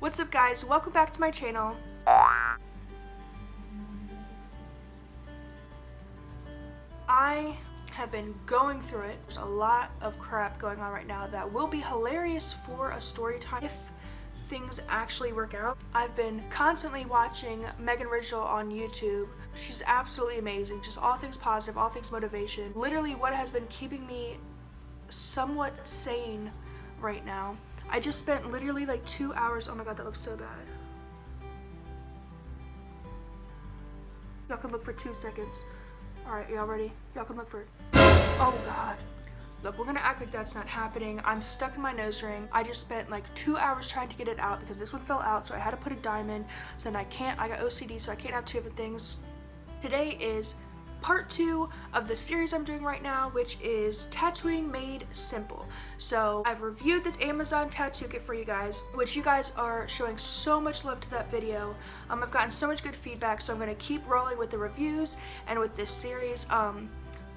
What's up guys, welcome back to my channel. I have been going through it. There's a lot of crap going on right now that will be hilarious for a story time if things actually work out. I've been constantly watching Megan Ridgel on YouTube. She's absolutely amazing, just all things positive, all things motivation. Literally what has been keeping me somewhat sane right now. I just spent literally like 2 hours. Oh my god, that looks so bad. Y'all can look for 2 seconds. Alright, y'all ready? Y'all can look for it. Oh god. Look, we're gonna act like that's not happening. I'm stuck in my nose ring. I just spent like 2 hours trying to get it out because this one fell out, so I had to put a dime in. So then I got OCD, so I can't have 2 different things. Today is part 2 of the series I'm doing right now, which is tattooing made simple. So I've reviewed the Amazon tattoo kit for you guys, which you guys are showing so much love to that video. I've gotten so much good feedback, so I'm going to keep rolling with the reviews and with this series.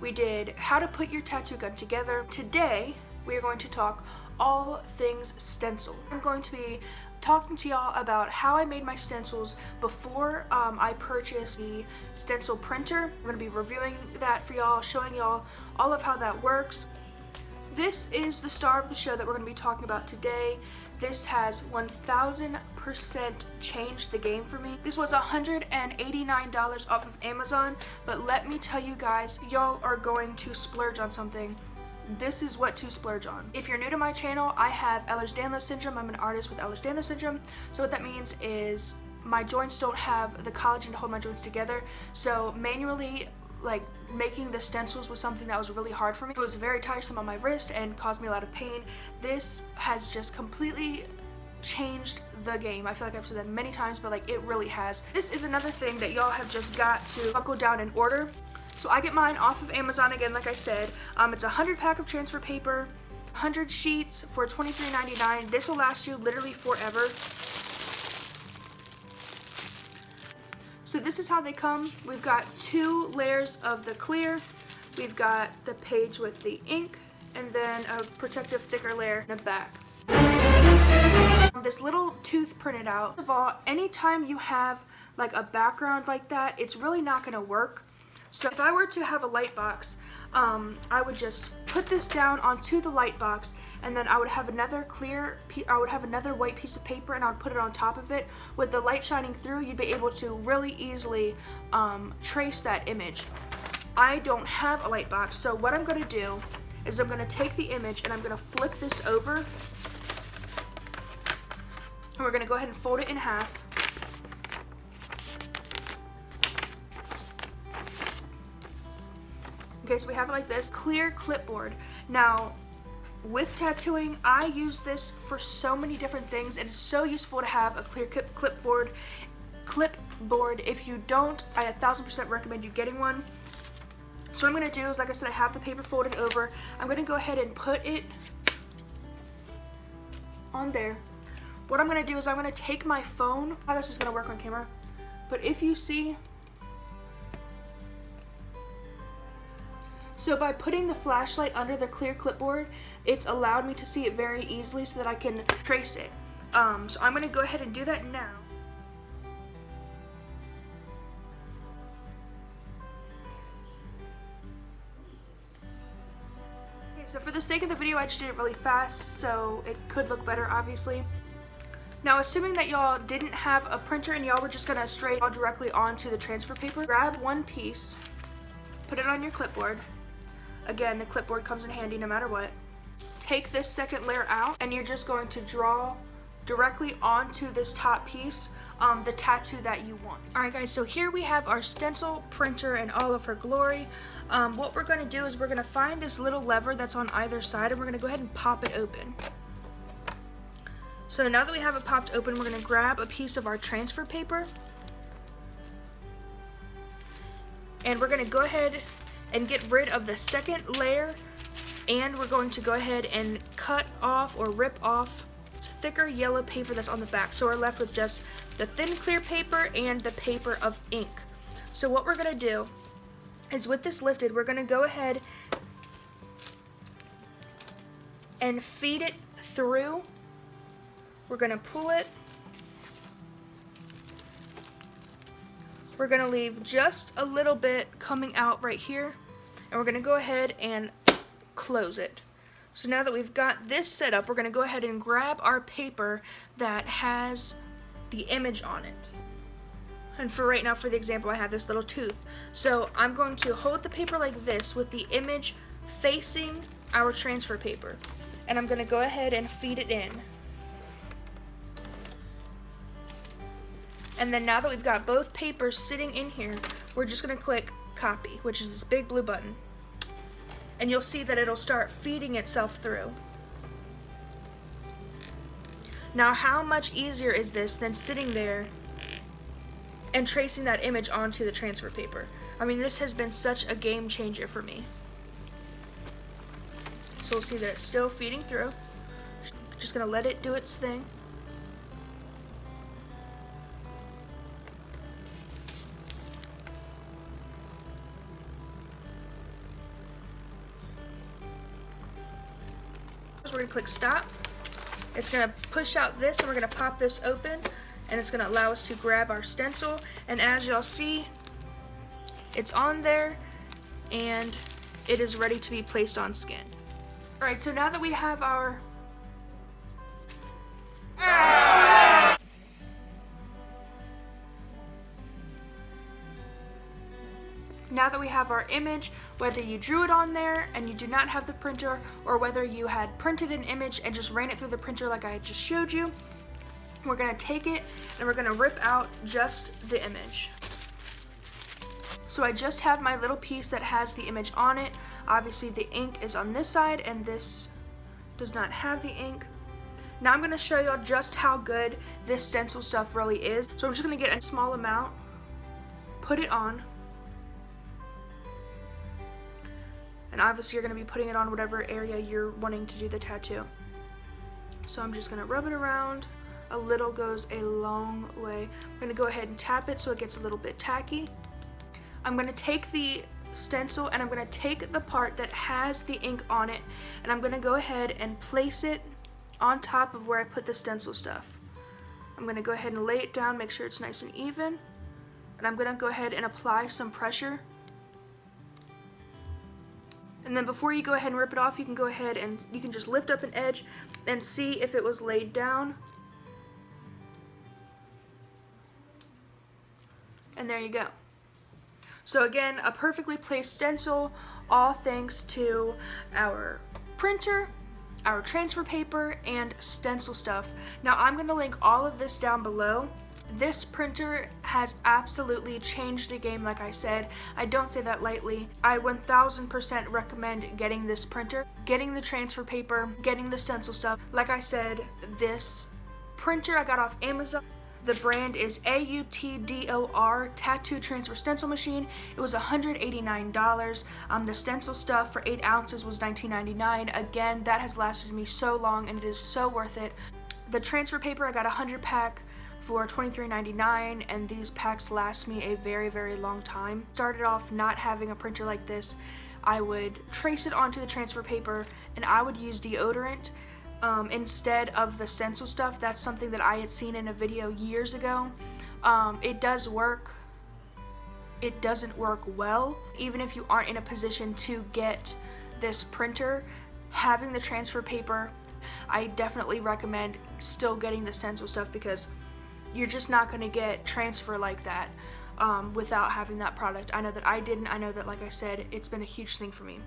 We did how to put your tattoo gun together. Today we are going to talk all things stencil. I'm going to be talking to y'all about how I made my stencils before I purchased the stencil printer. I'm going to be reviewing that for y'all, showing y'all all of how that works. This is the star of the show that we're going to be talking about today. This has 1000% changed the game for me. This was $189 off of Amazon, but let me tell you guys, y'all are going to splurge on something. This is what to splurge on. If you're new to my channel, I have Ehlers-Danlos syndrome. I'm an artist with Ehlers-Danlos syndrome. So what that means is my joints don't have the collagen to hold my joints together. So manually, like, making the stencils was something that was really hard for me. It was very tiresome on my wrist and caused me a lot of pain. This has just completely changed the game. I feel like I've said that many times, but like it really has. This is another thing that y'all have just got to buckle down and order. So I get mine off of Amazon again, like I said. It's a 100 pack of transfer paper, 100 sheets for $23.99. This will last you literally forever. So this is how they come. We've got 2 layers of the clear. We've got the page with the ink, and then a protective thicker layer in the back. This little tooth printed out. First of all, anytime you have like a background like that, it's really not gonna work. So if I were to have a light box, I would just put this down onto the light box, and then I would have another white piece of paper, and I would put it on top of it. With the light shining through, you'd be able to really easily trace that image. I don't have a light box, so what I'm gonna do is I'm gonna take the image and I'm gonna flip this over, and we're gonna go ahead and fold it in half. Okay, so we have it like this, clear clipboard. Now, with tattooing, I use this for so many different things. It is so useful to have a clear clipboard. If you don't, I 1000% recommend you getting one. So what I'm gonna do is, like I said, I have the paper folded over. I'm gonna go ahead and put it on there. What I'm gonna do is I'm gonna take my phone. How this is gonna work on camera, but if you see, so by putting the flashlight under the clear clipboard, it's allowed me to see it very easily so that I can trace it. So I'm going to go ahead and do that now. Okay, so for the sake of the video, I just did it really fast, so it could look better, obviously. Now, assuming that y'all didn't have a printer and y'all were just going to straight draw directly onto the transfer paper, grab one piece, put it on your clipboard. Again, the clipboard comes in handy no matter what. Take this second layer out, and you're just going to draw directly onto this top piece the tattoo that you want. Alright guys, so here we have our stencil printer in all of her glory. What we're going to do is we're going to find this little lever that's on either side, and we're going to go ahead and pop it open. So now that we have it popped open, we're going to grab a piece of our transfer paper, and we're going to go ahead and get rid of the second layer, and we're going to go ahead and cut off or rip off this thicker yellow paper that's on the back. So we're left with just the thin clear paper and the paper of ink. So what we're going to do is, with this lifted, we're going to go ahead and feed it through. We're going to pull it We're gonna leave just a little bit coming out right here, and we're gonna go ahead and close it. So now that we've got this set up, we're gonna go ahead and grab our paper that has the image on it. And for right now, for the example, I have this little tooth. So I'm going to hold the paper like this with the image facing our transfer paper. And I'm gonna go ahead and feed it in. And then now that we've got both papers sitting in here, we're just gonna click copy, which is this big blue button. And you'll see that it'll start feeding itself through. Now, how much easier is this than sitting there and tracing that image onto the transfer paper? I mean, this has been such a game changer for me. So we'll see that it's still feeding through. Just gonna let it do its thing. We're gonna click stop. It's gonna push out this, and we're gonna pop this open, and it's gonna allow us to grab our stencil. And as y'all see, it's on there and it is ready to be placed on skin. All right, so now that we have our image, whether you drew it on there and you do not have the printer, or whether you had printed an image and just ran it through the printer like I just showed you, we're gonna take it and we're gonna rip out just the image. So I just have my little piece that has the image on it. Obviously the ink is on this side and this does not have the ink. Now I'm gonna show y'all just how good this stencil stuff really is. So I'm just gonna get a small amount, put it on, and obviously you're gonna be putting it on whatever area you're wanting to do the tattoo. So I'm just gonna rub it around. A little goes a long way. I'm gonna go ahead and tap it so it gets a little bit tacky. I'm gonna take the stencil and I'm gonna take the part that has the ink on it, and I'm gonna go ahead and place it on top of where I put the stencil stuff. I'm gonna go ahead and lay it down, make sure it's nice and even, and I'm gonna go ahead and apply some pressure. And then before you go ahead and rip it off, you can go ahead and you can just lift up an edge and see if it was laid down. And there you go. So again, a perfectly placed stencil, all thanks to our printer, our transfer paper, and stencil stuff. Now I'm gonna link all of this down below. This printer has absolutely changed the game, like I said. I don't say that lightly. I 1000% recommend getting this printer, getting the transfer paper, getting the stencil stuff. Like I said, this printer I got off Amazon. The brand is AUTDOR Tattoo Transfer Stencil Machine. It was $189. The stencil stuff for 8 ounces was $19.99. Again, that has lasted me so long and it is so worth it. The transfer paper, I got a 100 pack for $23.99, and these packs last me a very, very long time. Started off not having a printer like this. I would trace it onto the transfer paper and I would use deodorant instead of the stencil stuff. That's something that I had seen in a video years ago. It does work. It doesn't work well. Even if you aren't in a position to get this printer, having the transfer paper, I definitely recommend still getting the stencil stuff, because you're just not going to get transfer like that without having that product. I know that I didn't. I know that, like I said, it's been a huge thing for me.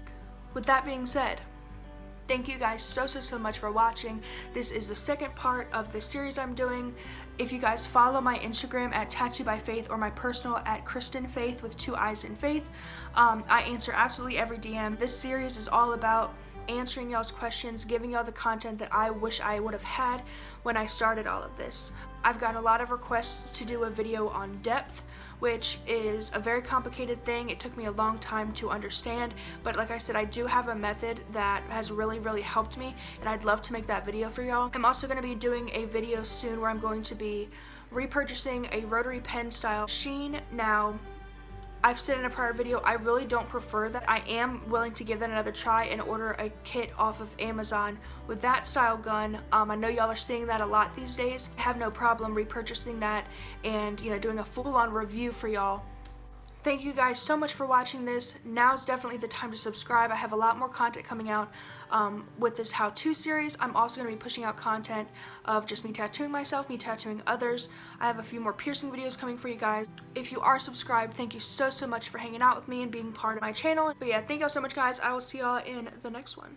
With that being said, thank you guys so much for watching. This is the second part of the series I'm doing. If you guys follow my Instagram at Tattoo by Faith, or my personal at Kristen Faith with 2 I's in Faith, I answer absolutely every DM. This series is all about answering y'all's questions, giving y'all the content that I wish I would have had when I started all of this. I've gotten a lot of requests to do a video on depth, which is a very complicated thing. It took me a long time to understand, but like I said, I do have a method that has really helped me, and I'd love to make that video for y'all. I'm also going to be doing a video soon where I'm going to be repurchasing a rotary pen style machine. Now, I've said in a prior video, I really don't prefer that. I am willing to give that another try and order a kit off of Amazon with that style gun. I know y'all are seeing that a lot these days. I have no problem repurchasing that and, you know, doing a full-on review for y'all. Thank you guys so much for watching this. Now's definitely the time to subscribe. I have a lot more content coming out with this how-to series. I'm also going to be pushing out content of just me tattooing myself, me tattooing others. I have a few more piercing videos coming for you guys. If you are subscribed, thank you so much for hanging out with me and being part of my channel. But yeah, thank y'all so much, guys. I will see y'all in the next one.